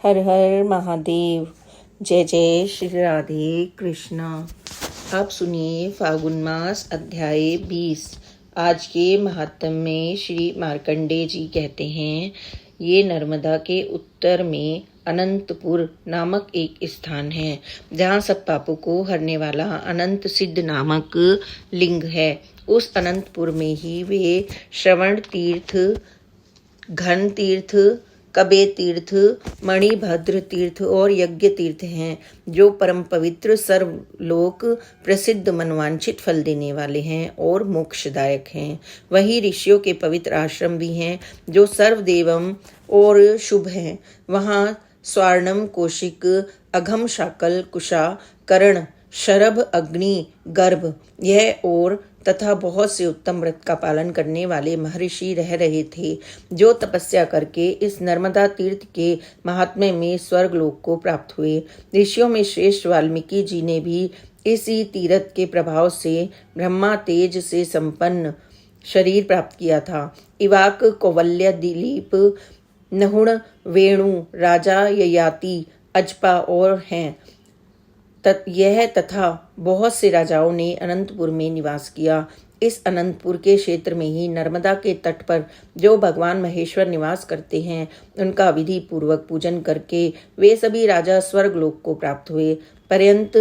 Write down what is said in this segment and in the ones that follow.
हर हर महादेव। जय जय श्री राधे कृष्णा। आप सुनिए फागुन मास अध्याय 20। आज के महात्म में श्री मार्कंडेय जी कहते हैं, ये नर्मदा के उत्तर में अनंतपुर नामक एक स्थान है, जहाँ सब पापों को हरने वाला अनंत सिद्ध नामक लिंग है। उस अनंतपुर में ही वे श्रवण तीर्थ, घन तीर्थ, कबे तीर्थ, मणिभद्र तीर्थ और यज्ञ तीर्थ हैं, जो परम पवित्र सर्वलोक प्रसिद्ध मनवांछित फल देने वाले हैं और मोक्षदायक हैं। वही ऋषियों के पवित्र आश्रम भी हैं, जो सर्वदेवम और शुभ हैं। वहाँ स्वर्णम, कौशिक, अघम, शाकल, कुशा, कर्ण, शरभ, अग्नि, गर्भ यह और तथा बहुत से उत्तम व्रत का पालन करने वाले महर्षि रह रहे थे, जो तपस्या करके इस नर्मदा तीर्थ के महात्म्य में स्वर्ग लोक को प्राप्त हुए। ऋषियों में श्रेष्ठ वाल्मीकि जी ने भी इसी तीर्थ के प्रभाव से ब्रह्मा तेज से संपन्न शरीर प्राप्त किया था। इवाक, कौवल्य, दिलीप, नहुण, वेणु, राजा ययाति, अजपा और हैं। यह तथा बहुत से राजाओं ने अनंतपुर में निवास किया। इस अनंतपुर के क्षेत्र में ही नर्मदा के तट पर जो भगवान महेश्वर निवास करते हैं, उनका विधि पूर्वक पूजन करके वे सभी राजा स्वर्ग लोक को प्राप्त हुए। पर्यंत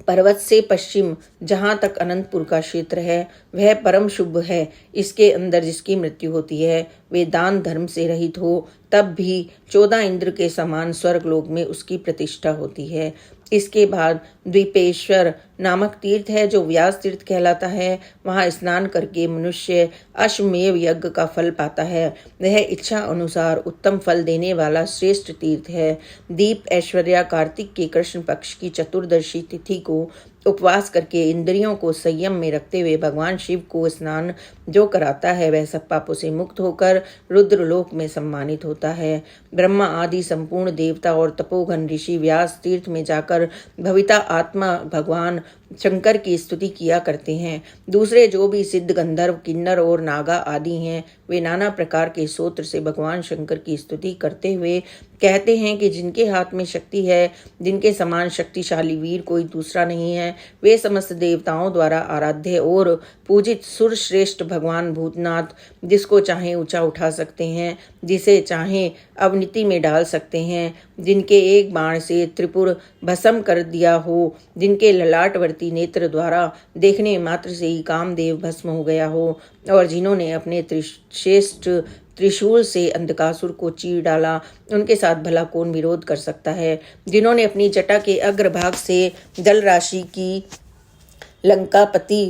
पर्वत से पश्चिम जहाँ तक अनंतपुर का क्षेत्र है, वह परम शुभ है। इसके अंदर जिसकी मृत्यु होती है, वे दान धर्म से रहित हो, तब भी 14 इंद्र के समान स्वर्गलोक में उसकी प्रतिष्ठा होती है। इसके बाद द्वीपेश्वर नामक तीर्थ है, जो व्यास तीर्थ कहलाता है। वहाँ स्नान करके मनुष्य अश्वमेव यज्ञ का फल पाता है। वह इच्छा अनुसार उत्तम फल देने वाला श्रेष्ठ तीर्थ है। दीप ऐश्वर्या कार्तिक के कृष्ण पक्ष की चतुर्दशी तिथि को उपवास करके इंद्रियों को संयम में रखते हुए भगवान शिव को स्नान जो कराता है, वह सब पापों से मुक्त होकर रुद्रलोक में सम्मानित होता है। ब्रह्मा आदि संपूर्ण देवता और तपोघन ऋषि व्यास तीर्थ में जाकर भविता आत्मा भगवान शंकर की स्तुति किया करते हैं। दूसरे जो भी सिद्ध, गंधर्व, किन्नर और नागा आदि हैं, वे नाना प्रकार के स्तोत्र से भगवान शंकर की स्तुति करते हुए कहते हैं कि जिनके हाथ में शक्ति है, जिनके समान शक्तिशाली वीर कोई दूसरा नहीं है, वे समस्त देवताओं द्वारा आराध्य और पूजित सुरश्रेष्ठ भगवान भूतनाथ, जिसको चाहे ऊंचा उठा सकते हैं, जिसे चाहे अवनीति में डाल सकते हैं, जिनके एक बाण से त्रिपुर भस्म कर दिया हो, जिनके ललाटवर्ती नेत्र द्वारा देखने मात्र से ही कामदेव भस्म हो गया हो, और जिन्होंने अपने श्रेष्ठ त्रिशूल से अंधकासुर को चीर डाला, उनके साथ भला कौन विरोध कर सकता है। जिन्होंने अपनी जटा के अग्रभाग से जल राशि की लंकापति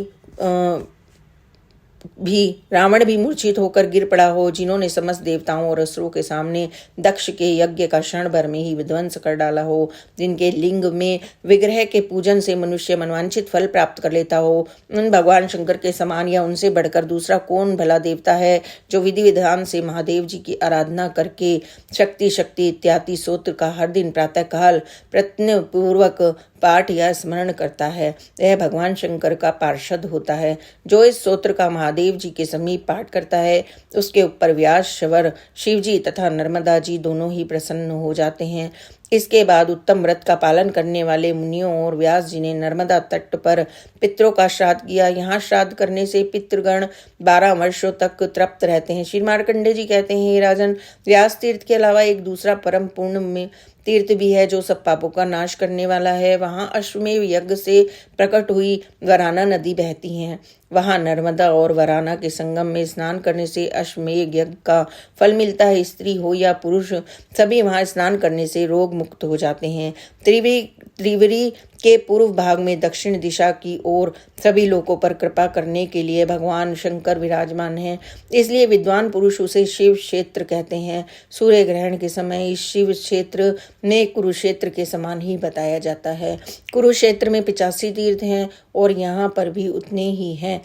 भी रावण भी मूर्छित होकर गिर पड़ा हो, जिन्होंने समस्त देवताओं और असुरों के सामने दक्ष के यज्ञ का क्षण भर में ही विध्वंस कर डाला हो, जिनके लिंग में विग्रह के पूजन से मनुष्य मनवांछित फल प्राप्त कर लेता हो, उन भगवान शंकर के समान या उनसे बढ़कर दूसरा कौन भला देवता है, जो विधि विधान से महादेव जी की आराधना करके शक्ति शक्ति इत्यादि स्तोत्र का हर दिन प्रातः काल प्रयत्न पूर्वक पाठ या स्मरण करता है, वह भगवान शंकर का पार्षद होता है। जो इस स्तोत्र का महादेव जी के समीप पाठ करता है, उसके ऊपर व्यास, शवर, शिव जी तथा नर्मदा जी दोनों ही प्रसन्न हो जाते हैं। इसके बाद उत्तम व्रत का पालन करने वाले मुनियों और व्यास जी ने नर्मदा तट पर पितरों का श्राद्ध किया। यहाँ श्राद्ध करने से पितृगण 12 वर्षों तक तृप्त रहते हैं। श्री मार्कंडेय जी कहते हैं, हे राजन, व्यास तीर्थ के अलावा एक दूसरा परम पूर्ण में तीर्थ भी है, जो सब पापों का नाश करने वाला है। वहाँ अश्वमेव यज्ञ से प्रकट हुई वराना नदी बहती है। वहाँ नर्मदा और वराना के संगम में स्नान करने से अश्वमेध यज्ञ का फल मिलता है। स्त्री हो या पुरुष, सभी वहाँ स्नान करने से रोग मुक्त हो जाते हैं। त्रिवेणी के पूर्व भाग में दक्षिण दिशा की ओर सभी लोगों पर कृपा करने के लिए भगवान शंकर विराजमान हैं, इसलिए विद्वान पुरुष उसे शिव क्षेत्र कहते हैं। सूर्य ग्रहण के समय इस शिव क्षेत्र में कुरुक्षेत्र के समान ही बताया जाता है। कुरुक्षेत्र में 85 तीर्थ हैं और यहाँ पर भी उतने ही हैं।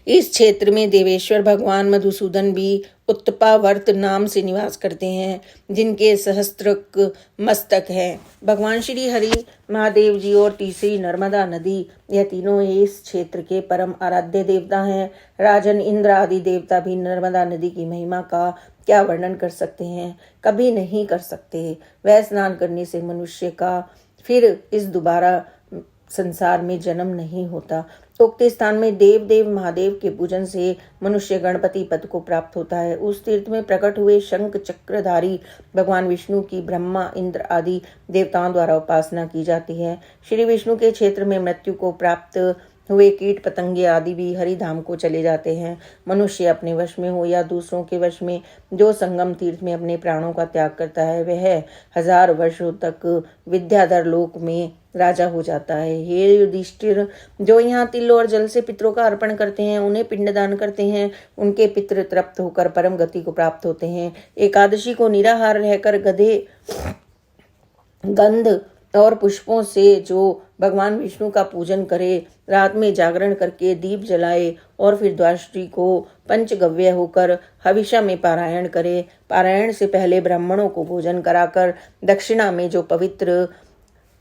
इस क्षेत्र में देवेश्वर भगवान मधुसूदन भी उत्पावर्त नाम से निवास करते हैं, जिनके सहस्त्र मस्तक हैं। भगवान श्री हरि, महादेव जी और तीसरी नर्मदा नदी, यह तीनों इस क्षेत्र के परम आराध्य देवता हैं। राजन, इंद्र आदि देवता भी नर्मदा नदी की महिमा का क्या वर्णन कर सकते हैं, कभी नहीं कर सकते। वह स्नान करने से मनुष्य का फिर इस दोबारा संसार में जन्म नहीं होता। उक्त स्थान में देव देव महादेव के पूजन से मनुष्य गणपति पद को प्राप्त होता है। उस तीर्थ में प्रकट हुए शंख चक्रधारी भगवान विष्णु की ब्रह्मा इंद्र आदि देवताओं द्वारा उपासना की जाती है। श्री विष्णु के क्षेत्र में मृत्यु को प्राप्त हुए कीट पतंगे आदि भी हरिधाम को चले जाते हैं। मनुष्य अपने वश में हो या दूसरों के वश में जो संगम तीर्थ में अपने प्राणों का त्याग करता है वह 1000 वर्षों तक विद्याधर लोक में राजा हो जाता है। हे युधिष्ठिर, जो यहाँ तिल और जल से पितरों का अर्पण करते हैं, उन्हें पिंडदान करते हैं, उनके पितृ तृप्त होकर परम गति को प्राप्त होते हैं। एकादशी को निराहार रहकर गधे गंध और पुष्पों से जो भगवान विष्णु का पूजन करे, रात में जागरण करके दीप जलाए और फिर द्वादशी को पंचगव्य होकर हविषा में पारायण करे, पारायण से पहले ब्राह्मणों को भोजन कराकर दक्षिणा में जो पवित्र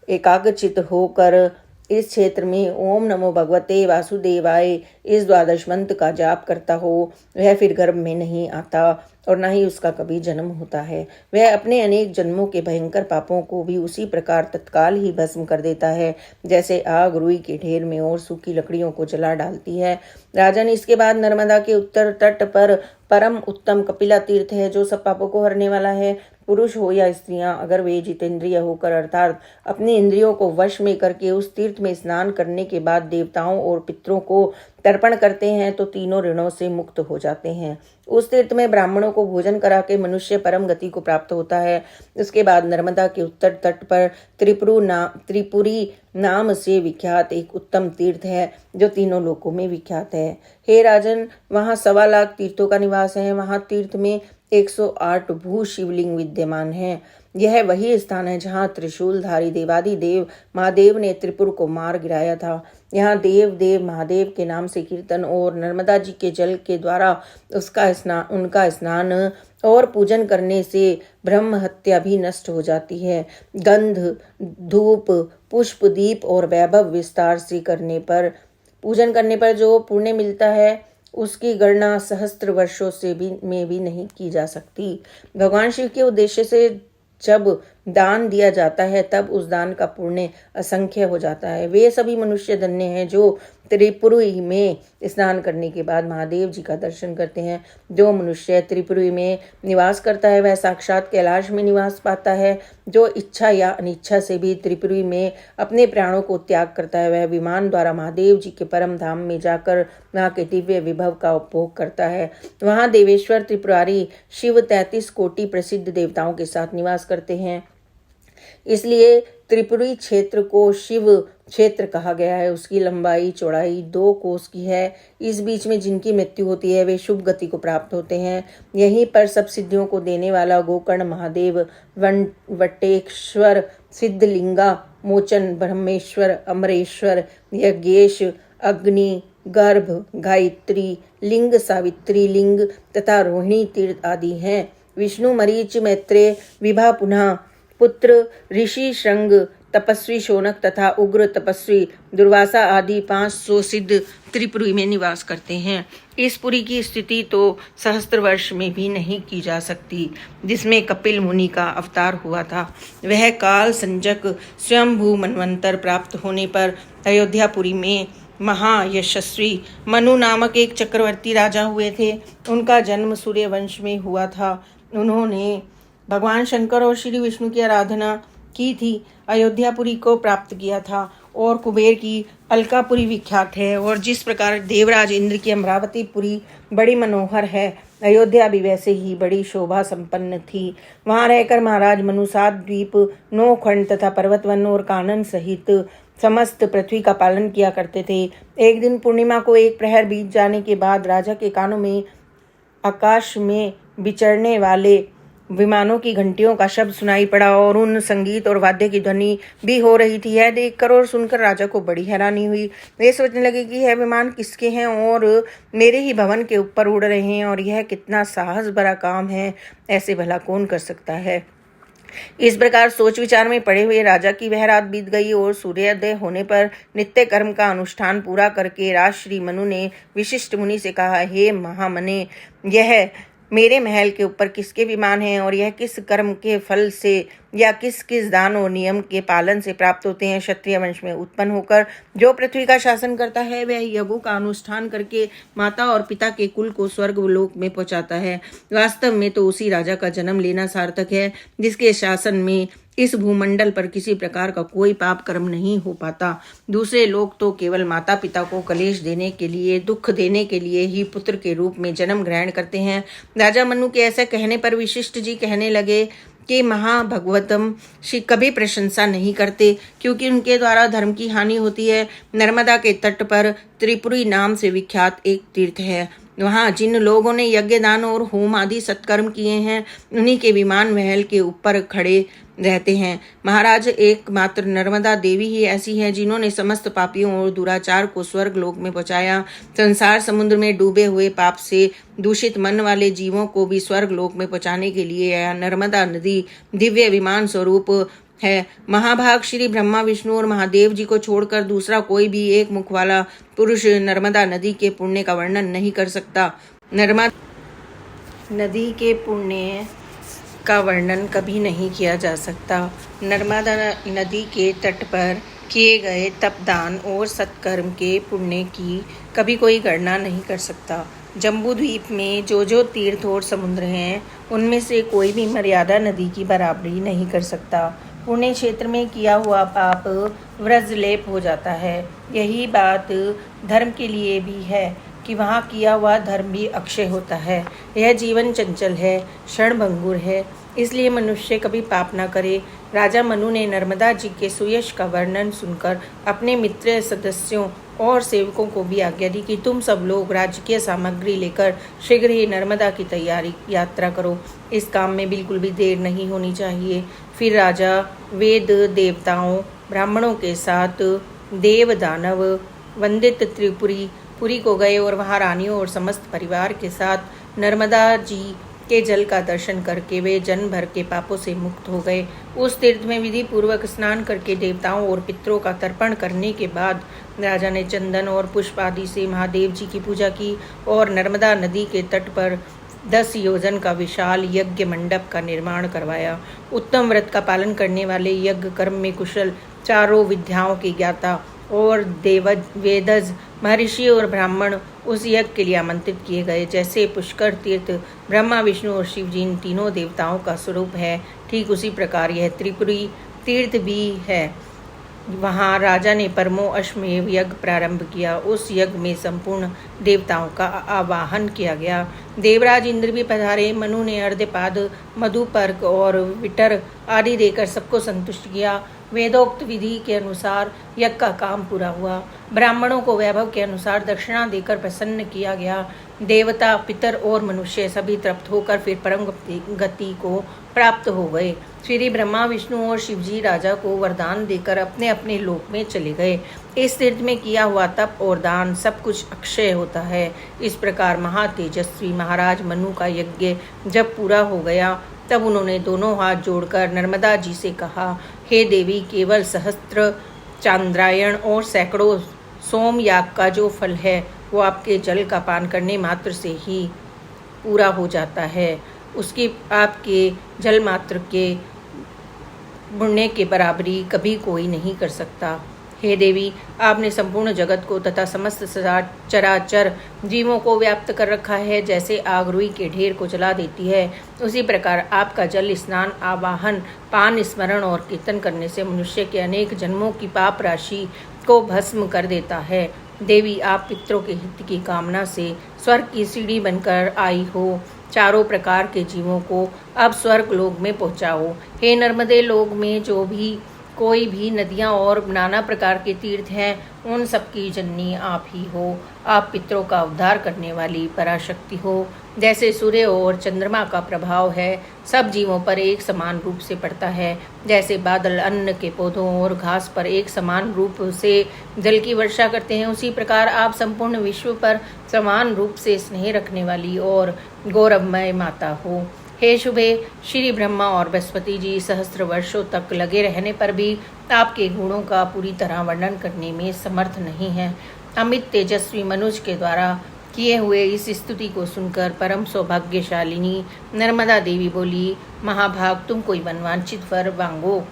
एकाग्रचित होकर इस क्षेत्र में ओम नमो भगवते वासुदेवाय इस द्वादश मंत्र का जाप करता हो, वह फिर गर्भ में नहीं आता और न ही उसका कभी जन्म होता है। वह अपने अनेक जन्मों के भयंकर पापों को भी उसी प्रकार तत्काल ही भस्म कर देता है जैसे आग रुई के ढेर में और सूखी लकड़ियों को जला डालती है। राजन, इसके बाद नर्मदा के उत्तर तट पर परम उत्तम कपिला तीर्थ है जो सब पापों को हरने वाला है। पुरुष हो या स्त्रियां, अगर वे जितेंद्रिय होकर अर्थात अपनी इंद्रियों को वश में करके उस तीर्थ में स्नान करने के बाद देवताओं और पितरों को तर्पण करते हैं तो तीनों ऋणों से मुक्त हो जाते हैं। उस तीर्थ में ब्राह्मणों को भोजन करा के मनुष्य परम गति को प्राप्त होता है। उसके बाद नर्मदा के उत्तर तट पर त्रिपुरी नाम से विख्यात एक उत्तम तीर्थ है जो तीनों लोकों में विख्यात है। हे राजन, वहाँ 1.25 लाख तीर्थों का निवास है। वहाँ तीर्थ में 108 भू शिवलिंग विद्यमान है। यह वही स्थान है जहाँ त्रिशूलधारी देवादिदेव महादेव ने त्रिपुर को मार गिराया था। यहाँ देव देव महादेव के नाम से कीर्तन और नर्मदा जी के जल के द्वारा उनका स्नान और पूजन करने से ब्रह्म हत्या भी नष्ट हो जाती है। गंध, धूप, पुष्प, दीप और वैभव विस्तार से पूजन करने पर जो पुण्य मिलता है उसकी गणना सहस्त्र वर्षों से में भी नहीं की जा सकती। भगवान शिव के उद्देश्य से जब दान दिया जाता है तब उस दान का पुण्य असंख्य हो जाता है। वे सभी मनुष्य धन्य हैं जो त्रिपुरी में स्नान करने के बाद महादेव जी का दर्शन करते हैं। जो मनुष्य त्रिपुरी में निवास करता है वह साक्षात कैलाश में निवास पाता है। जो इच्छा या अनिच्छा से भी त्रिपुरी में अपने प्राणों को त्याग करता है वह विमान द्वारा महादेव जी के परम धाम में जाकर वहाँ के दिव्य विभव का उपभोग करता है। वहाँ देवेश्वर त्रिपुरारी शिव 33 कोटि प्रसिद्ध देवताओं के साथ निवास करते हैं, इसलिए त्रिपुरी क्षेत्र को शिव क्षेत्र कहा गया है। उसकी लंबाई चौड़ाई 2 कोस की है। इस बीच में जिनकी मृत्यु होती है वे शुभ गति को प्राप्त होते हैं। यहीं पर सब सिद्धियों को देने वाला गोकर्ण महादेव, वटेश्वर, सिद्धलिंगा मोचन, ब्रह्मेश्वर, अमरेश्वर, यज्ञेश, अग्नि, गर्भ, गायत्री लिंग, सावित्री लिंग तथा रोहिणी तीर्थ आदि हैं। विष्णु, मरीच, मैत्रेय, विभा, पुनः पुत्र, ऋषि श्रृंग, तपस्वी शौनक तथा उग्र तपस्वी दुर्वासा आदि 500 सिद्ध त्रिपुरी में निवास करते हैं। इस पुरी की स्थिति तो सहस्त्र वर्ष में भी नहीं की जा सकती जिसमें कपिल मुनि का अवतार हुआ था। वह काल संजक स्वयंभू मनवंतर प्राप्त होने पर अयोध्यापुरी में महायशस्वी मनु नामक एक चक्रवर्ती राजा हुए थे। उनका जन्म सूर्य वंश में हुआ था। उन्होंने भगवान शंकर और श्री विष्णु की आराधना की थी, अयोध्यापुरी को प्राप्त किया था और कुबेर की अलकापुरी विख्यात है। और जिस प्रकार देवराज इंद्र की अमरावती पुरी बड़ी मनोहर है, अयोध्या भी वैसे ही बड़ी शोभा संपन्न थी। वहां रहकर महाराज मनु 7 द्वीप, 9 खंड तथा पर्वतवन और कानन सहित समस्त पृथ्वी का पालन किया करते थे। एक दिन पूर्णिमा को 1 प्रहर बीत जाने के बाद राजा के कानों में आकाश में विचरने वाले विमानों की घंटियों का शब्द सुनाई पड़ा और उन संगीत और वाद्य की ध्वनि भी हो रही थी। यह देखकर और सुनकर राजा को बड़ी हैरानी हुई। वे सोचने लगे कि यह विमान किसके हैं और मेरे ही भवन के ऊपर उड़ रहे हैं और यह कितना साहस भरा काम है, ऐसे भला कौन कर सकता है। इस प्रकार सोच विचार में पड़े हुए राजा की वह रात बीत गई और सूर्योदय होने पर नित्य कर्म का अनुष्ठान पूरा करके राजश्री मनु ने विशिष्ट मुनि से कहा, हे महामने, यह मेरे महल के ऊपर किसके विमान हैं और यह किस कर्म के फल से या किस किस दान और नियम के पालन से प्राप्त होते हैं। क्षत्रिय वंश में उत्पन्न होकर जो पृथ्वी का शासन करता है वह यज्ञों का अनुष्ठान करके माता और पिता के कुल को स्वर्ग लोक में पहुंचाता है। वास्तव में तो उसी राजा का जन्म लेना सार्थक है जिसके शासन में इस भूमंडल पर किसी प्रकार का कोई पाप कर्म नहीं हो पाता। दूसरे लोग तो केवल माता पिता को कलेश देने के लिए, दुख देने के लिए ही पुत्र के रूप में जन्म ग्रहण करते हैं। राजा मनु के ऐसे कहने पर वशिष्ठ जी कहने लगे कि महाभगवतम श्री कभी प्रशंसा नहीं करते, क्योंकि उनके द्वारा धर्म की हानि होती है। नर्मदा के तट पर त्रिपुरी नाम से विख्यात एक तीर्थ है। वहाँ जिन लोगों ने यज्ञ दान और होम आदि सत्कर्म किए हैं उन्हीं के विमान महल के ऊपर खड़े रहते हैं। महाराज, एकमात्र नर्मदा देवी ही ऐसी है जिन्होंने समस्त पापियों और दुराचार को स्वर्ग लोक में पहुंचाया। संसार समुद्र में डूबे हुए पाप से दूषित मन वाले जीवों को भी स्वर्ग लोक में पहुंचाने के लिए यह नर्मदा नदी दिव्य विमान स्वरूप है। महाभाग श्री ब्रह्मा, विष्णु और महादेव जी को छोड़कर दूसरा कोई भी एक मुख वाला पुरुष नर्मदा नदी के पुण्य का वर्णन नहीं कर सकता। नर्मदा नदी के पुण्य का वर्णन कभी नहीं किया जा सकता। नर्मदा नदी के तट पर किए गए तप, दान और सत्कर्म के पुण्य की कभी कोई गणना नहीं कर सकता। जम्बू द्वीप में जो तीर्थ और समुद्र हैं उनमें से कोई भी मर्यादा नदी की बराबरी नहीं कर सकता। पुण्य क्षेत्र में किया हुआ पाप व्रजलेप हो जाता है। यही बात धर्म के लिए भी है कि वहाँ किया हुआ धर्म भी अक्षय होता है। यह जीवन चंचल है, क्षणभंगुर है, इसलिए मनुष्य कभी पाप न करे। राजा मनु ने नर्मदा जी के सुयश का वर्णन सुनकर अपने मित्र, सदस्यों और सेवकों को भी आज्ञा दी कि तुम सब लोग राजकीय सामग्री लेकर शीघ्र ही नर्मदा की तैयारी यात्रा करो। इस काम में बिल्कुल भी देर नहीं होनी चाहिए। फिर राजा वेद देवताओं, ब्राह्मणों के साथ देव दानव वंदित पुरी को गए और वहां रानियों और समस्त परिवार के साथ नर्मदा जी के जल का दर्शन करके वे जन्म भर के पापों से मुक्त हो गए। उस तीर्थ में विधि पूर्वक स्नान करके देवताओं और पितरों का तर्पण करने के बाद राजा ने चंदन और पुष्प आदि से महादेव जी की पूजा की और नर्मदा नदी के तट पर 10 योजन का विशाल यज्ञ मंडप का निर्माण करवाया। उत्तम व्रत का पालन करने वाले, यज्ञ कर्म में कुशल, चारों विद्याओं के ज्ञाता और वेदज महर्षि और ब्राह्मण उस यज्ञ के लिए आमंत्रित किए गए। जैसे पुष्कर तीर्थ ब्रह्मा, विष्णु और शिव जी इन तीनों देवताओं का स्वरूप है, ठीक उसी प्रकार यह त्रिपुरी तीर्थ भी है। वहाँ राजा ने परमो अश्वमेव यज्ञ प्रारंभ किया। उस यज्ञ में संपूर्ण देवताओं का आवाहन किया गया। देवराज इंद्र भी पधारे। मनु ने अर्धपाद, मधुपर्क और विटर आदि देकर सबको संतुष्ट किया। वेदोक्त विधि के अनुसार यज्ञ का काम पूरा हुआ। ब्राह्मणों को वैभव के अनुसार दक्षिणा देकर प्रसन्न किया गया। देवता, पितर और मनुष्य सभी तृप्त होकर फिर परम गति को प्राप्त हो गए। श्री ब्रह्मा, विष्णु और शिवजी राजा को वरदान देकर अपने अपने लोक में चले गए। इस तीर्थ में किया हुआ तप और दान सब कुछ अक्षय होता है। इस प्रकार महातेजस्वी महाराज मनु का यज्ञ जब पूरा हो गया तब उन्होंने दोनों हाथ जोड़कर नर्मदा जी से कहा, हे देवी, केवल सहस्त्र चांद्रायण और सैकड़ों सोम याग का जो फल है वो आपके जल का पान करने मात्र से ही पूरा हो जाता है। उसकी आपके जल मात्र के पुण्य के बराबरी कभी कोई नहीं कर सकता। हे देवी, आपने संपूर्ण जगत को तथा समस्त चराचर जीवों को व्याप्त कर रखा है। जैसे आग रुई के ढेर को जला देती है, उसी प्रकार आपका जल स्नान, आवाहन, पान, स्मरण और कीर्तन करने से मनुष्य के अनेक जन्मों की पाप राशि को भस्म कर देता है। देवी, आप पितरों के हित की कामना से स्वर्ग की सीढ़ी बनकर आई हो। चारों प्रकार के जीवों को अब स्वर्ग लोक में पहुँचाओ। हे नर्मदे लोक में जो भी कोई भी नदियाँ और नाना प्रकार के तीर्थ हैं, उन सबकी जननी आप ही हो। आप पितरों का उद्धार करने वाली पराशक्ति हो। जैसे सूर्य और चंद्रमा का प्रभाव है सब जीवों पर एक समान रूप से पड़ता है, जैसे बादल अन्न के पौधों और घास पर एक समान रूप से जल की वर्षा करते हैं, उसी प्रकार आप संपूर्ण विश्व पर समान रूप से स्नेह रखने वाली और गौरवमय माता हो। हे शुभे, श्री ब्रह्मा और बृहस्पति जी सहस्त्र वर्षों तक लगे रहने पर भी आपके गुणों का पूरी तरह वर्णन करने में समर्थ नहीं है। अमित तेजस्वी मनुज के द्वारा किए हुए इस स्तुति को सुनकर परम सौभाग्यशालिनी नर्मदा देवी बोली, महाभाग तुम कोई मनवांछित वर मांगो।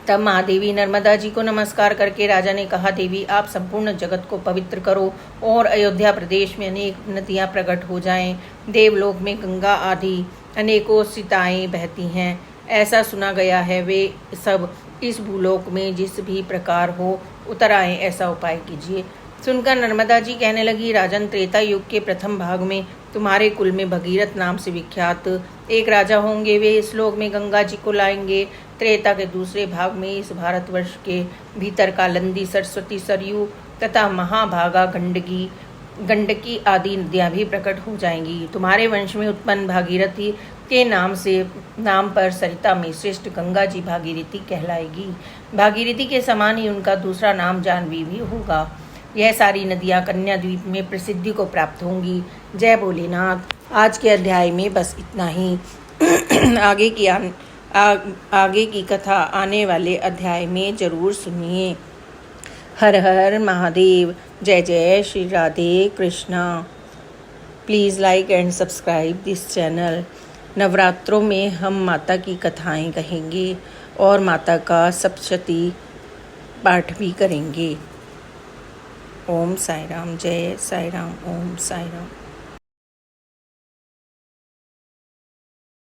तब महादेवी नर्मदा जी को नमस्कार करके राजा ने कहा, देवी आप संपूर्ण जगत को पवित्र करो और अयोध्या प्रदेश में अनेक नदियां प्रकट हो जाएं। देवलोक में गंगा आदि अनेकों सिताएं बहती हैं, ऐसा सुना गया है। वे सब इस भूलोक में जिस भी प्रकार हो उतर आए, ऐसा उपाय कीजिए। सुनकर नर्मदा जी कहने लगी, राजन त्रेता युग के प्रथम भाग में तुम्हारे कुल में भगीरथ नाम से विख्यात एक राजा होंगे। वे इस लोक में गंगा जी को लाएंगे। त्रेता के दूसरे भाग में इस भारतवर्ष के भीतर कालिंदी, सरस्वती, सरयू तथा महाभागा, गंडकी आदि नदियां भी प्रकट हो जाएंगी। तुम्हारे वंश में उत्पन्न भागीरथी के नाम पर सरिता में श्रेष्ठ गंगा जी भागीरथी कहलाएगी। भागीरथी के समान ही उनका दूसरा नाम जानवी भी होगा। यह सारी नदियां कन्या द्वीप में प्रसिद्धि को प्राप्त होंगी। जय भोलेनाथ। आज के अध्याय में बस इतना ही। आगे की कथा आने वाले अध्याय में जरूर सुनिए। हर हर महादेव। जय जय Shri Radhe Krishna. Please like and subscribe this channel. नवरात्रों में हम माता की कथाएं कहेंगे और माता का सप्तशती पाठ भी करेंगे। ओम साई राम। जय साई राम। ओम साई राम।